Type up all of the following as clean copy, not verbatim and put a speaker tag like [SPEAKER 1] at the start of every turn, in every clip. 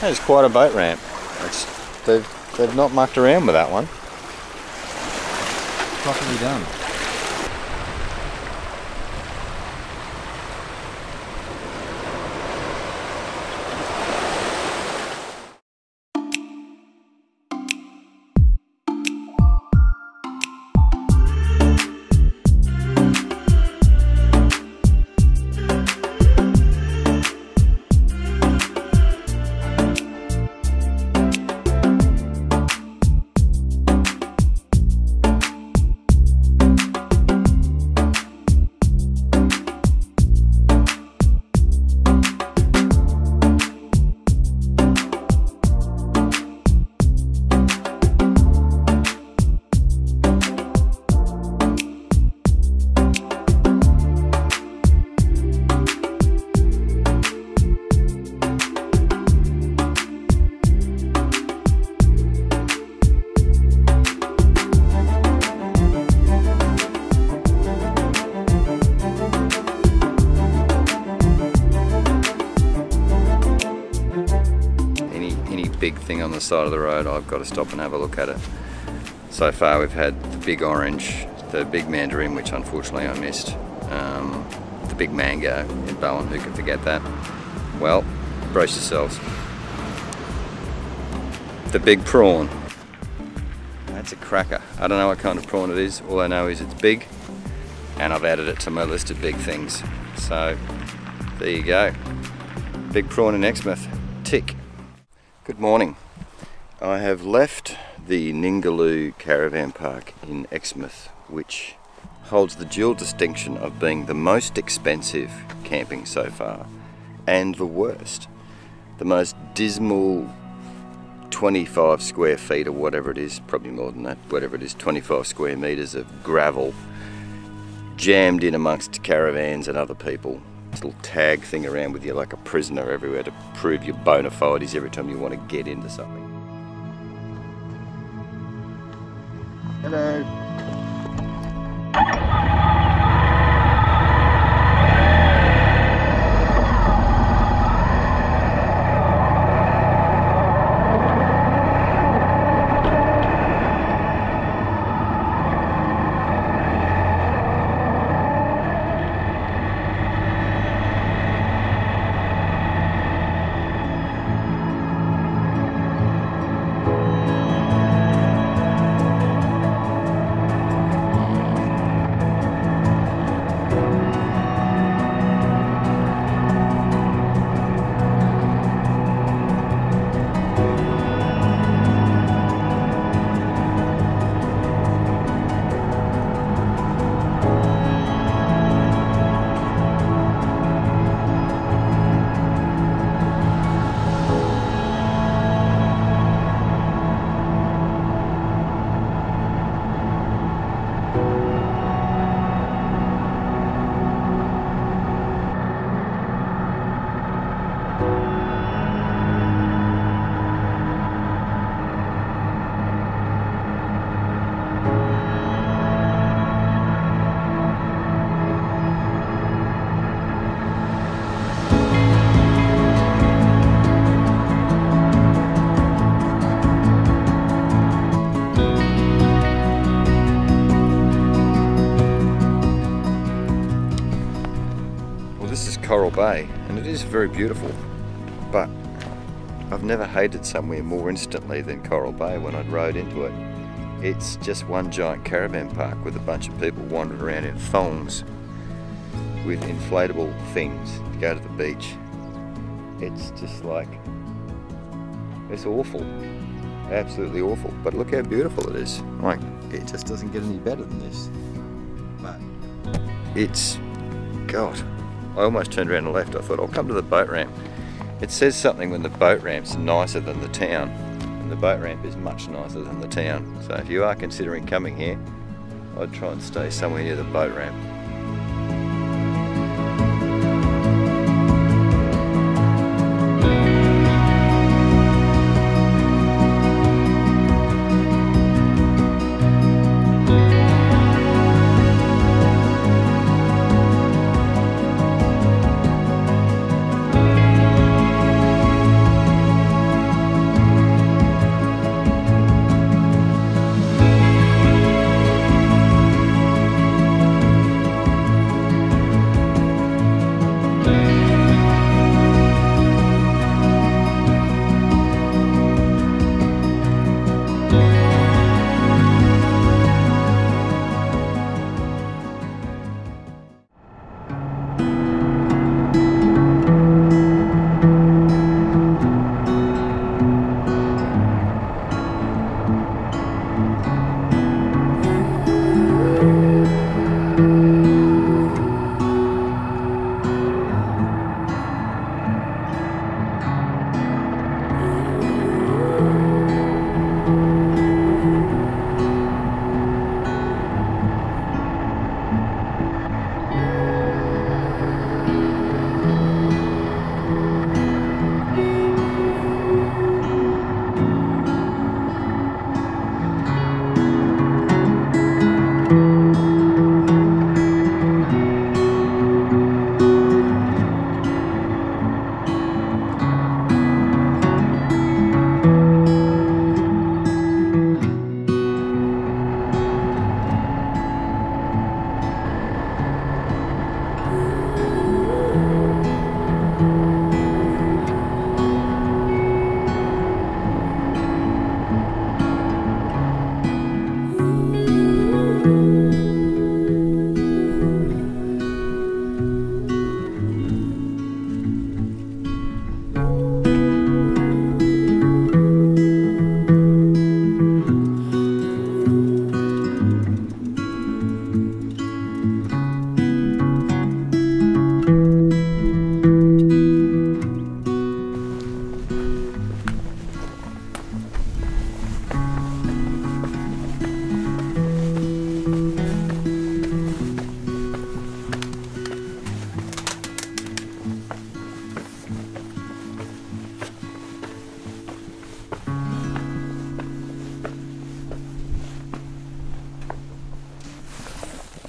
[SPEAKER 1] That is quite a boat ramp. They've not mucked around with that one. Properly done. Big thing on the side of the road, I've got to stop and have a look at it. So far we've had the big orange, the big mandarin, which unfortunately I missed, the big mango in Bowen, who can forget that? Well, brace yourselves. The big prawn. That's a cracker. I don't know what kind of prawn it is, all I know is it's big, and I've added it to my list of big things. So, there you go. Big prawn in Exmouth. Tick. Good morning. I have left the Ningaloo caravan park in Exmouth, which holds the dual distinction of being the most expensive camping so far and the worst. The most dismal 25 square feet or whatever it is, probably more than that, whatever it is, 25 square meters of gravel jammed in amongst caravans and other people. This little tag thing around with you like a prisoner everywhere to prove your bona fides every time you want to get into something. Hello. Coral Bay, and it is very beautiful, but I've never hated somewhere more instantly than Coral Bay when I rode into it. It's just one giant caravan park with a bunch of people wandering around in thongs with inflatable things to go to the beach. It's just like, it's awful, absolutely awful, but look how beautiful it is. Like, it just doesn't get any better than this. But it's, God, I almost turned around and left. I thought I'll come to the boat ramp. It says something when the boat ramp's nicer than the town, and the boat ramp is much nicer than the town. So if you are considering coming here, I'd try and stay somewhere near the boat ramp.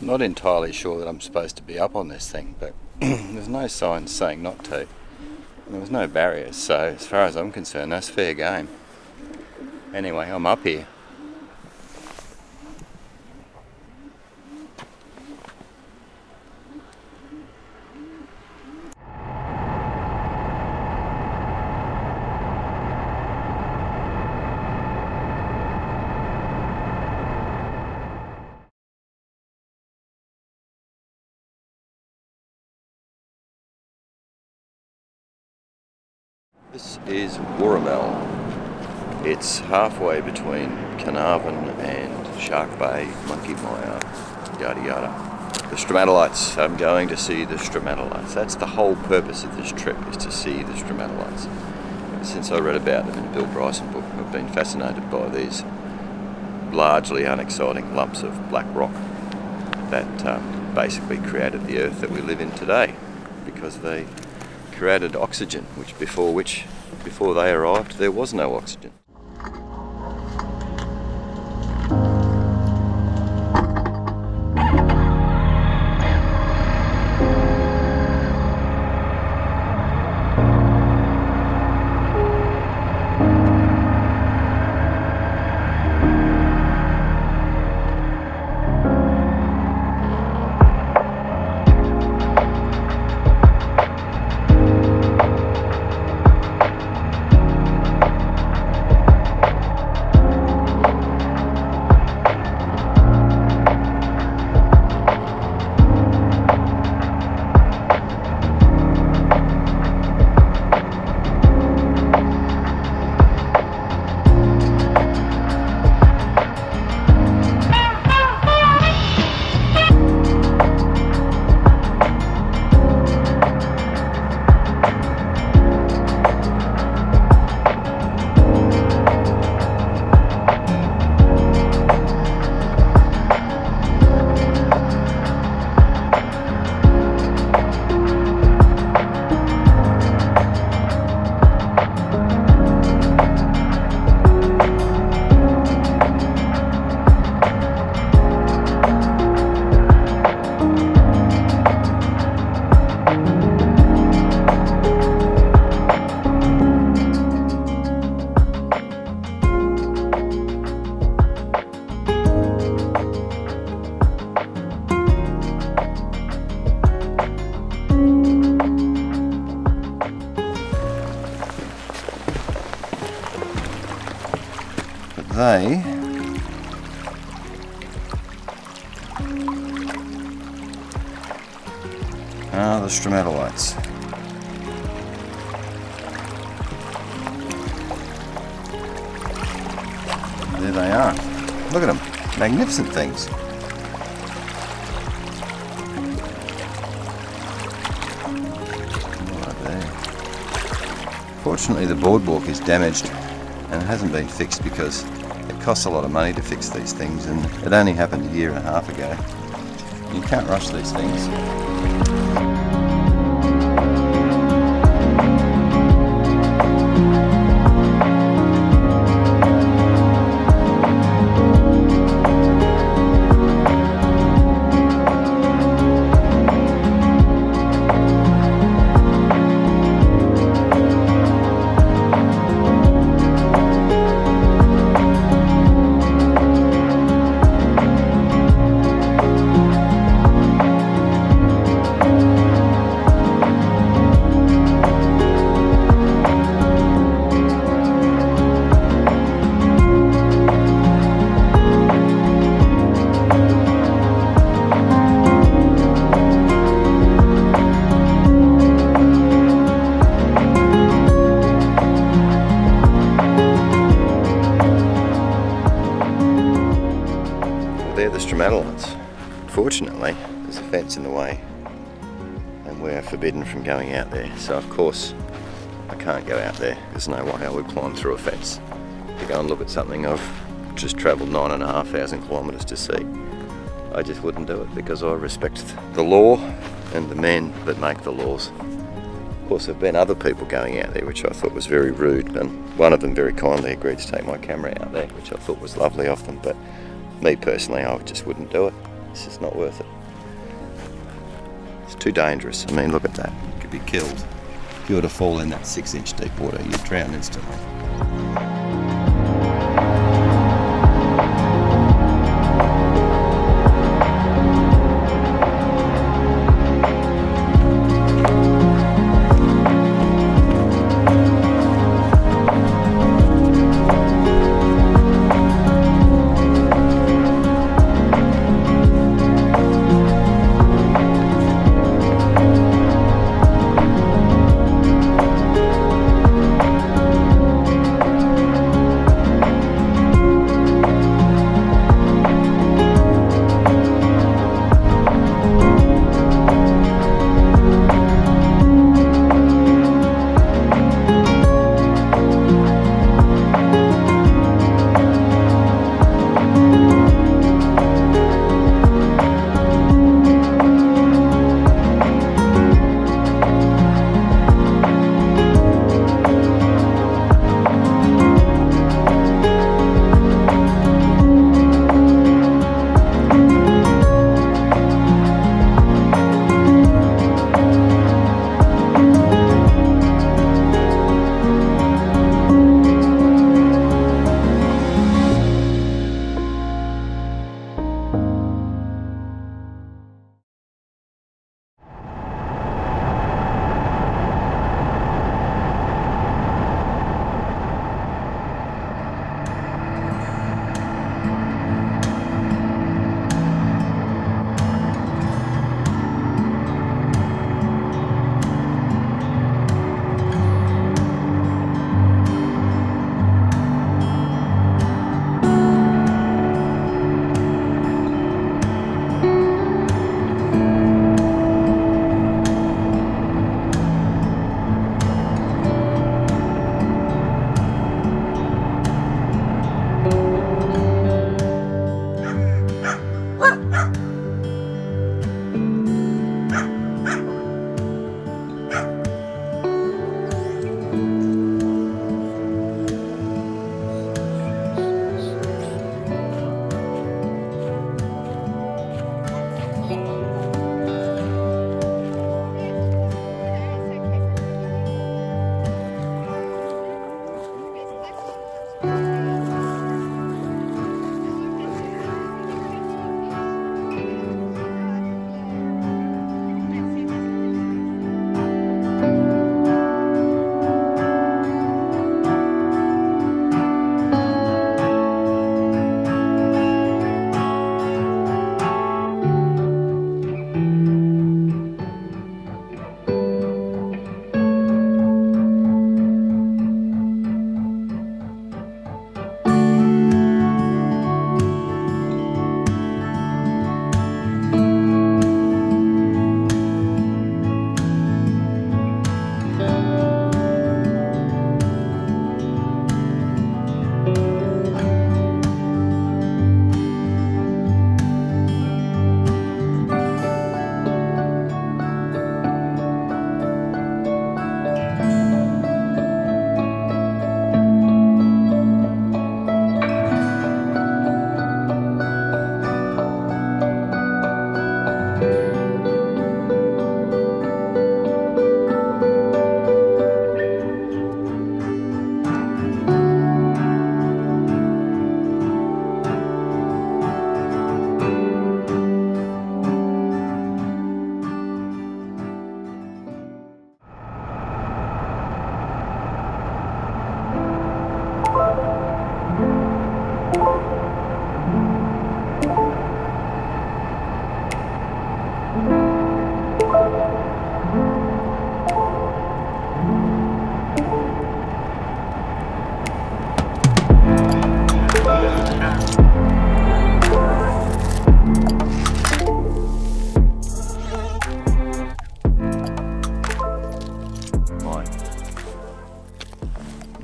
[SPEAKER 1] I'm not entirely sure that I'm supposed to be up on this thing, but there's no signs saying not to. And there was no barriers, so as far as I'm concerned, that's fair game. Anyway, I'm up here. This is Warramel. It's halfway between Carnarvon and Shark Bay, Monkey Mire, yada yada. The stromatolites, I'm going to see the stromatolites. That's the whole purpose of this trip, is to see the stromatolites. Ever since I read about them in the Bill Bryson book, I've been fascinated by these largely unexciting lumps of black rock that basically created the Earth that we live in today, because they created oxygen, before they arrived there was no oxygen. they are the stromatolites. There they are. Look at them. Magnificent things. Right there. Fortunately the boardwalk is damaged and it hasn't been fixed because it costs a lot of money to fix these things, and it only happened a year and a half ago. You can't rush these things. Unfortunately, there's a fence in the way and we're forbidden from going out there, so of course I can't go out there. There's no way I would climb through a fence to go and look at something I've just travelled 9,500 kilometres to see. I just wouldn't do it because I respect the law and the men that make the laws. Of course, there have been other people going out there which I thought was very rude, and one of them very kindly agreed to take my camera out there, which I thought was lovely of them, but me personally, I just wouldn't do it. It's just not worth it. It's too dangerous. I mean, look at that. You could be killed. If you were to fall in that 6-inch deep water, you'd drown instantly.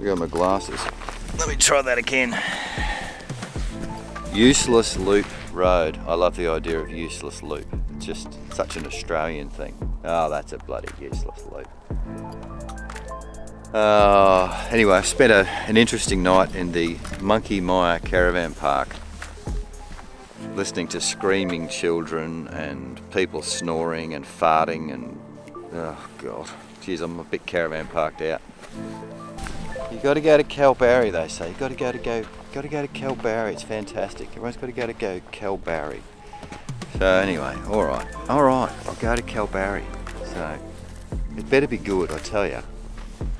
[SPEAKER 1] got my glasses. Let me try that again. Useless loop road. I love the idea of useless loop. It's just such an Australian thing. Oh, that's a bloody useless loop. Anyway, I've spent an interesting night in the Monkey Mire caravan park, listening to screaming children and people snoring and farting and oh god, geez, I'm a bit caravan parked out. You got to go to Kalbarri, they say. You got to go to Kalbarri. It's fantastic. Everyone's got to go to Kalbarri. So anyway, all right, I'll go to Kalbarri. So it better be good, I tell you.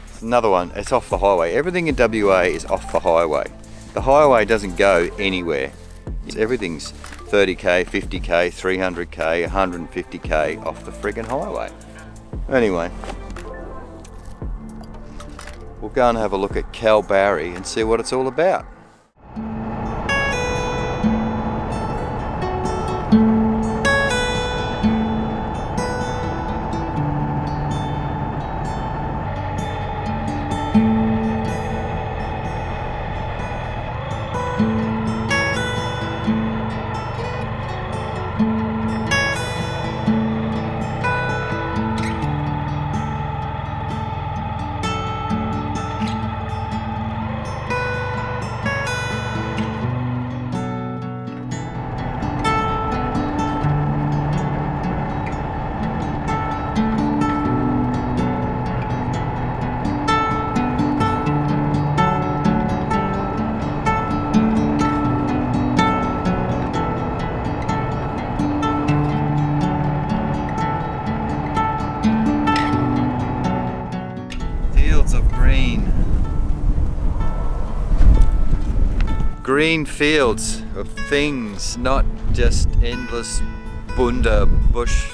[SPEAKER 1] It's another one. It's off the highway. Everything in WA is off the highway. The highway doesn't go anywhere. Everything's 30k, 50k, 300k, 150k off the friggin' highway. Anyway, we'll go and have a look at Kalbarri and see what it's all about. Green fields of things, not just endless bunda bush.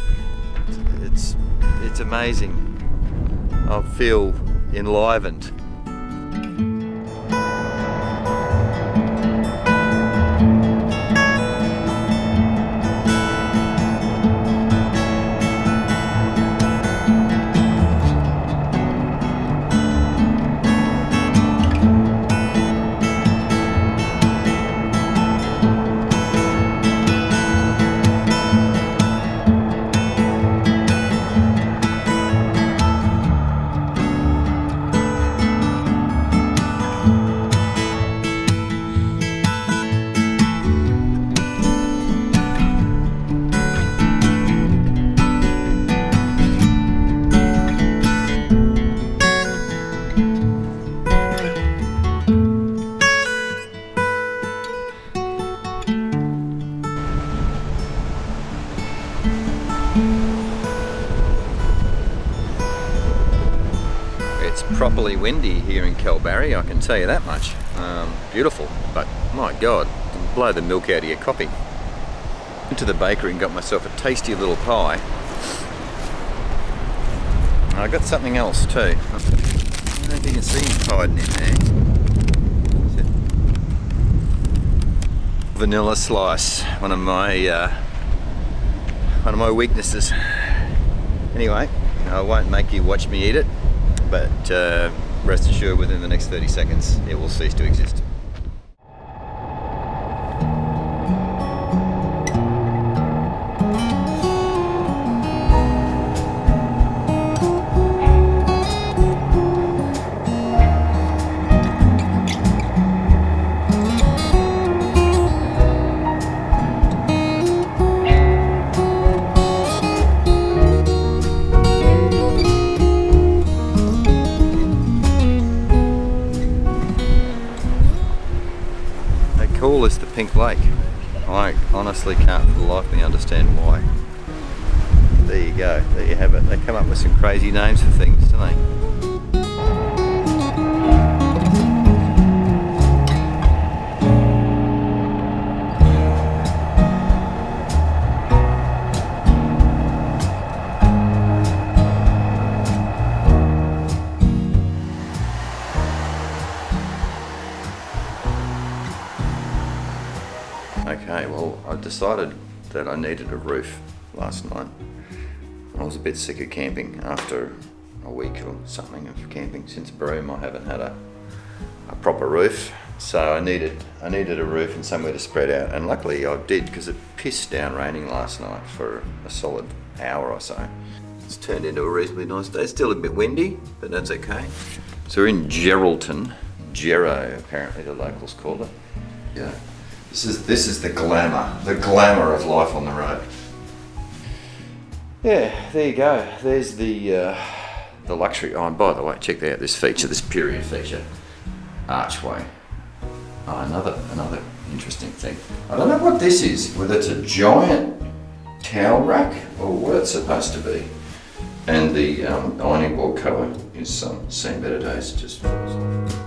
[SPEAKER 1] It's amazing. I feel enlivened. Properly windy here in Kalbarri, I can tell you that much. Beautiful, but my god, it'll blow the milk out of your coffee. Went to the bakery and got myself a tasty little pie. I got something else too. I don't know if you can see him hiding in there. Vanilla slice, one of my weaknesses. Anyway, I won't make you watch me eat it, but rest assured within the next 30 seconds it will cease to exist. Is the Pink Lake. I honestly can't for the life of me understand why. There you go, there you have it. They come up with some crazy names for things, don't they? Okay, well, I decided that I needed a roof last night. I was a bit sick of camping after a week or something of camping. Since Broome I haven't had a proper roof. So I needed a roof and somewhere to spread out, and luckily I did, because it pissed down raining last night for a solid hour or so. It's turned into a reasonably nice day. It's still a bit windy, but that's okay. So we're in Geraldton, Gero apparently the locals call it. Yeah, this is the glamour of life on the road. Yeah, there you go. There's the luxury. Oh, and by the way, check out this feature, this period feature, archway. Oh, another interesting thing. I don't know what this is, whether it's a giant towel rack or what it's supposed to be. And the ironing board cover is seen better days. Just falls off.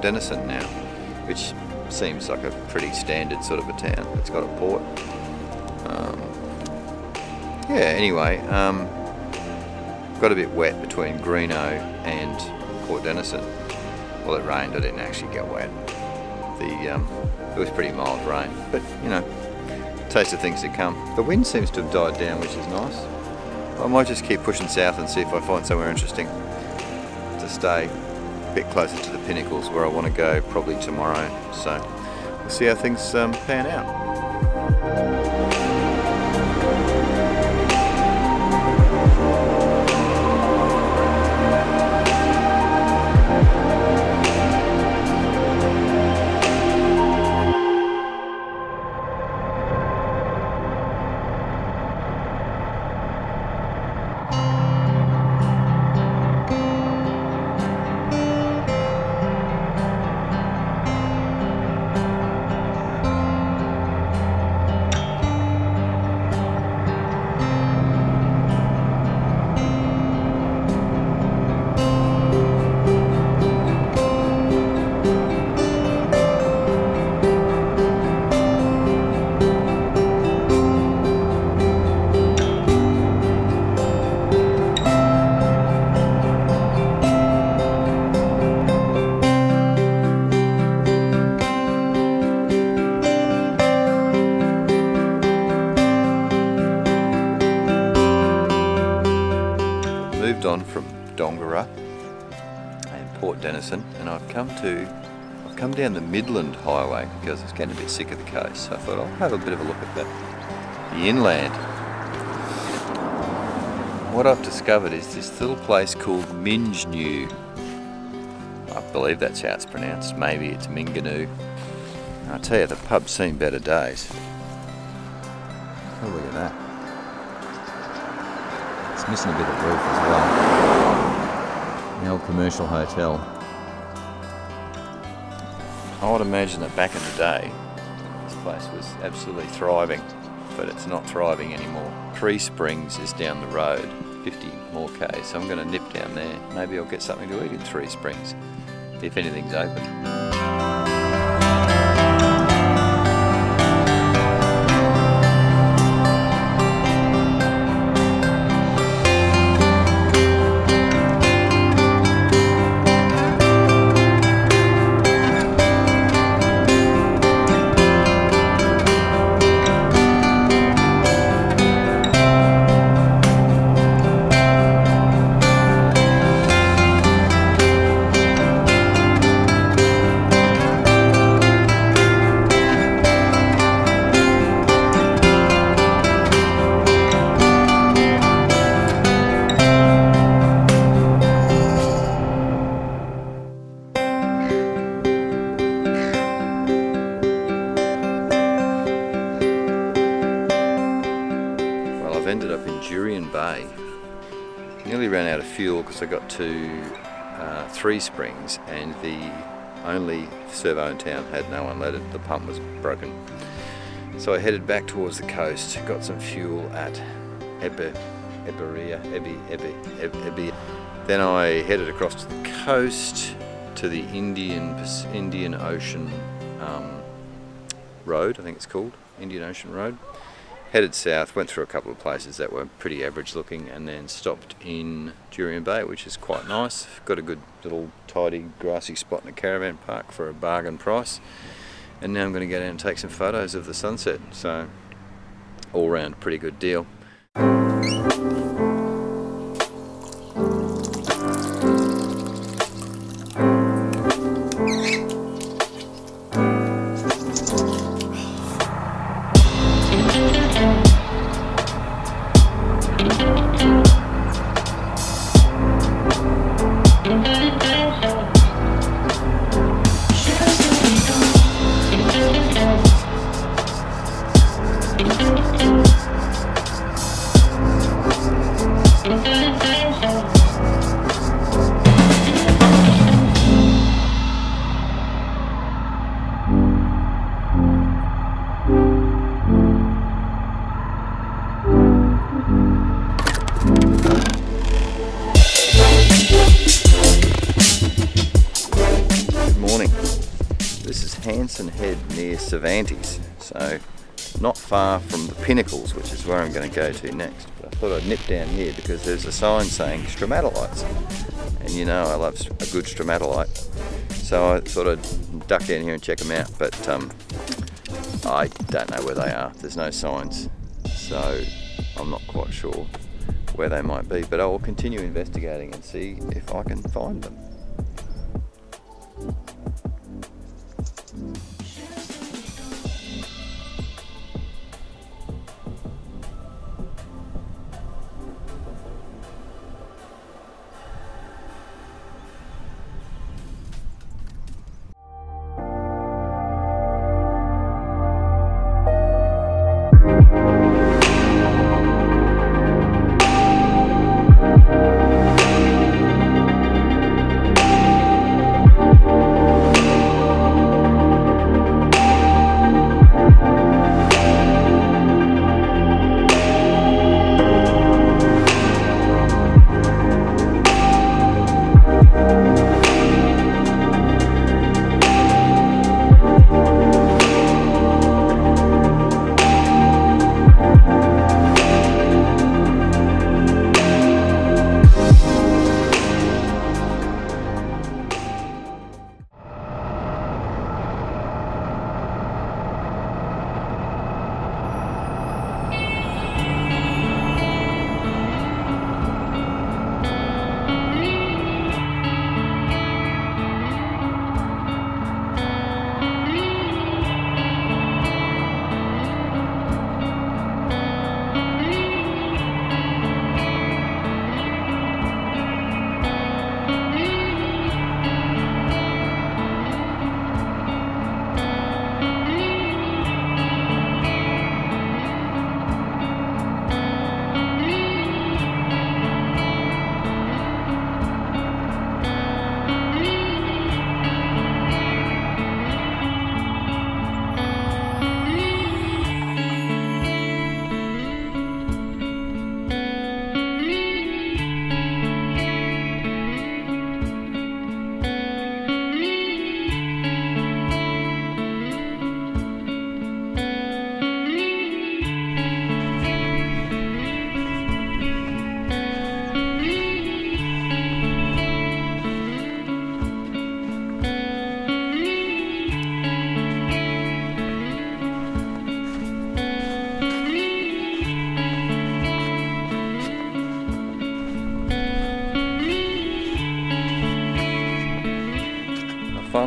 [SPEAKER 1] Denison now, which seems like a pretty standard sort of a town. It's got a port. Yeah, anyway, got a bit wet between Greeno and Port Denison. Well, it rained, I didn't actually get wet. It was pretty mild rain, but you know, taste of things to come. The wind seems to have died down, which is nice. I might just keep pushing south and see if I find somewhere interesting to stay. A bit closer to the pinnacles where I want to go probably tomorrow, so we'll see how things pan out. On from Dongara and Port Denison, and I've come down the Midland Highway because I was getting a bit sick of the coast, so I thought I'll have a bit of a look at the inland. What I've discovered is this little place called Mingenew. I believe that's how it's pronounced. Maybe it's Mingenew. I tell you, the pub's seen better days. Oh, look at that. It's missing a bit of roof as well. The old commercial hotel. I would imagine that back in the day, this place was absolutely thriving, but it's not thriving anymore. Three Springs is down the road, 50 more K, so I'm going to nip down there. Maybe I'll get something to eat in Three Springs, if anything's open. Nearly ran out of fuel because I got to Three Springs and the only servo in town had no unleaded. The pump was broken. So I headed back towards the coast, got some fuel at Ebbe. Then I headed across to the coast to the Indian Ocean Road, I think it's called, Indian Ocean Road. Headed south, went through a couple of places that were pretty average looking, and then stopped in Jurien Bay, which is quite nice. Got a good little tidy grassy spot in a caravan park for a bargain price. And now I'm going to go down and take some photos of the sunset. So all round pretty good deal. Head near Cervantes, so not far from the Pinnacles, which is where I'm going to go to next. But I thought I'd nip down here because there's a sign saying stromatolites, and you know I love a good stromatolite, so I thought I'd duck down here and check them out. But I don't know where they are. There's no signs, so I'm not quite sure where they might be, but I will continue investigating and see if I can find them.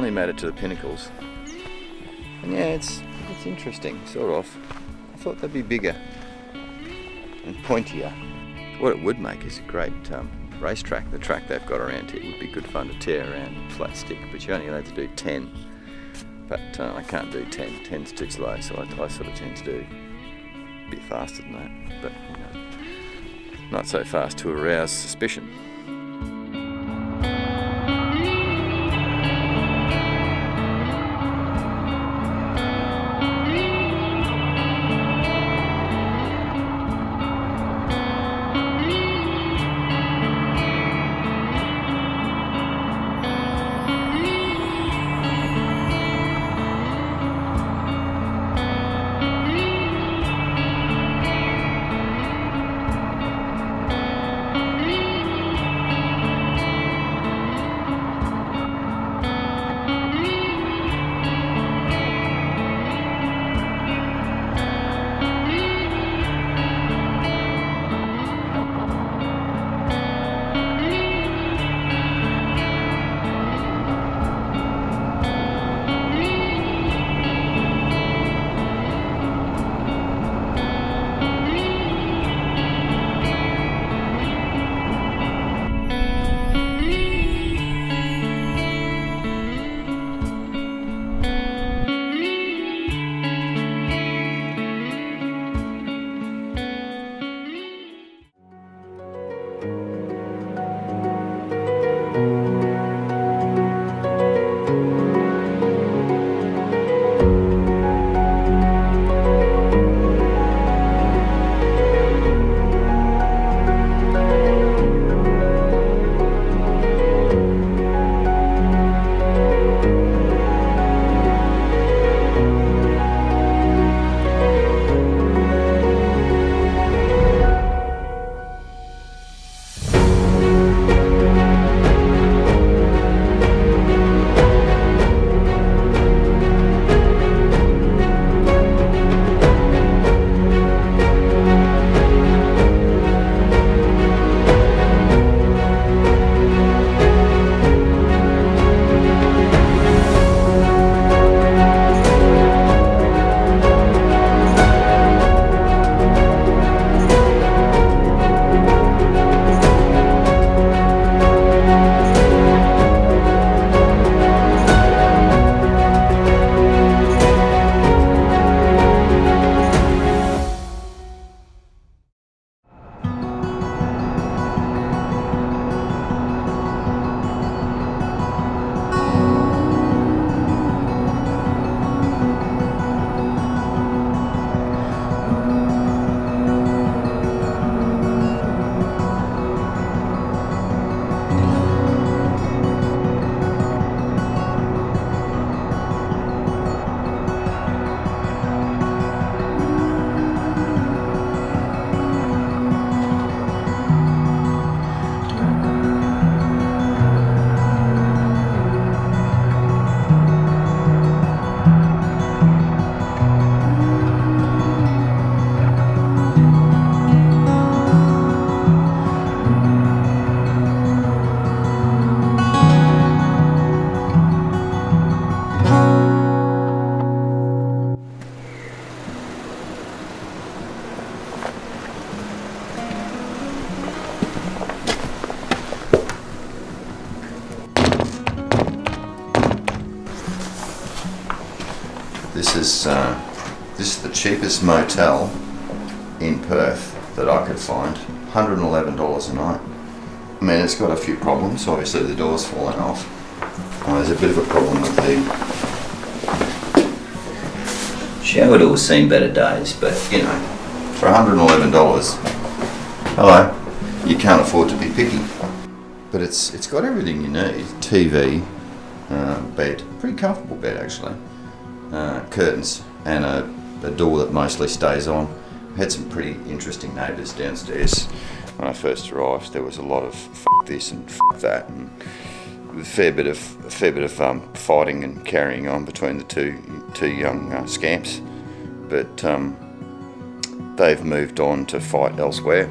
[SPEAKER 1] finally made it to the pinnacles. And yeah, it's interesting, sort of. I thought they'd be bigger and pointier. What it would make is a great racetrack. The track they've got around here would be good fun to tear around a flat stick, but you're only allowed to do 10. But I can't do 10. 10's too slow, so I sort of tend to do a bit faster than that. But you know, not so fast to arouse suspicion. This is the cheapest motel in Perth that I could find. $111 a night. I mean, it's got a few problems. Obviously the door's falling off. There's a bit of a problem with the shower door's seen better days, but you know, for $111, hello, you can't afford to be picky. But it's got everything you need. TV, bed, pretty comfortable bed actually, curtains, and a door that mostly stays on. I had some pretty interesting neighbours downstairs. When I first arrived, there was a lot of f this and f that, and a fair bit of fighting and carrying on between the two young scamps. But they've moved on to fight elsewhere.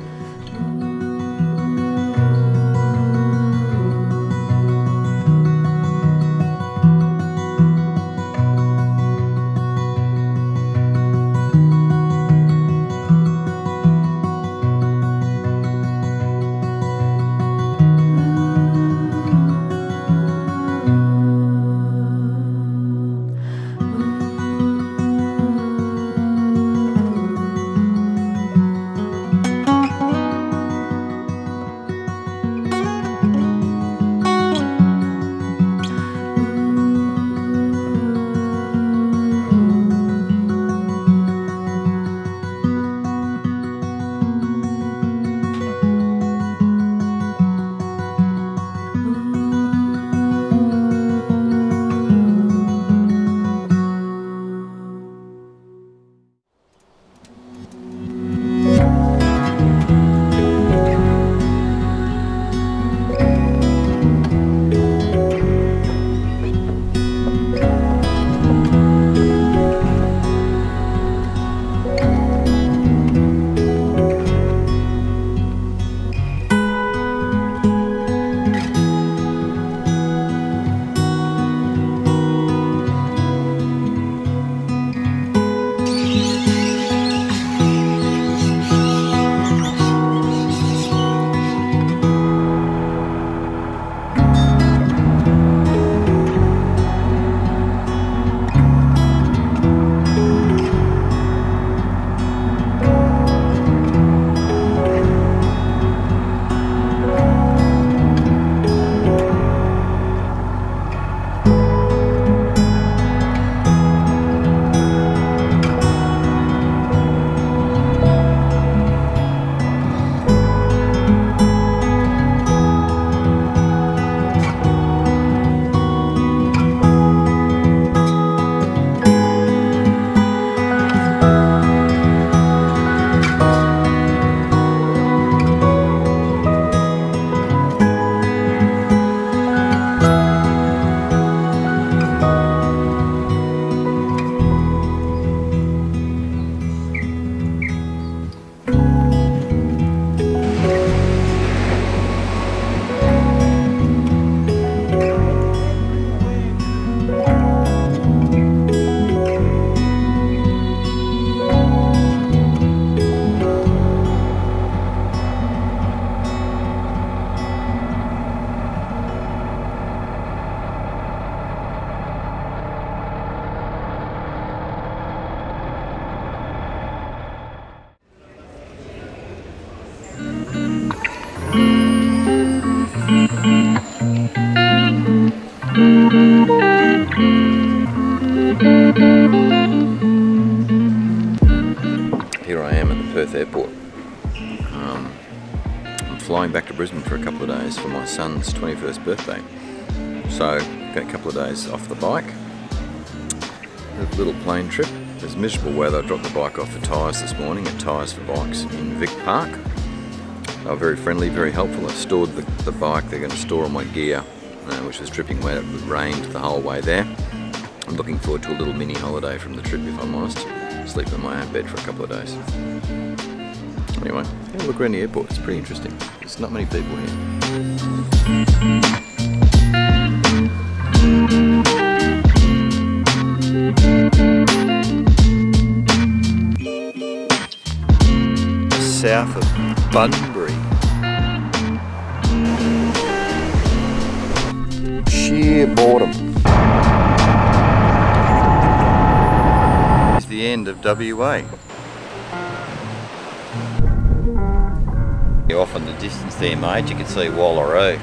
[SPEAKER 1] I'm flying back to Brisbane for a couple of days for my son's 21st birthday. So, got a couple of days off the bike. A little plane trip. There's miserable weather. I dropped the bike off for tyres this morning at Tyres for Bikes in Vic Park. They were very friendly, very helpful. I stored the bike. They're going to store all my gear, which was dripping wet. It rained the whole way there. I'm looking forward to a little mini holiday from the trip, if I'm honest. Sleep in my own bed for a couple of days. Anyway, have a look around the airport. It's pretty interesting. There's not many people here. South of Bunbury. Sheer boredom. It's the end of WA. Off in the distance there, mate, you can see Wallaroo.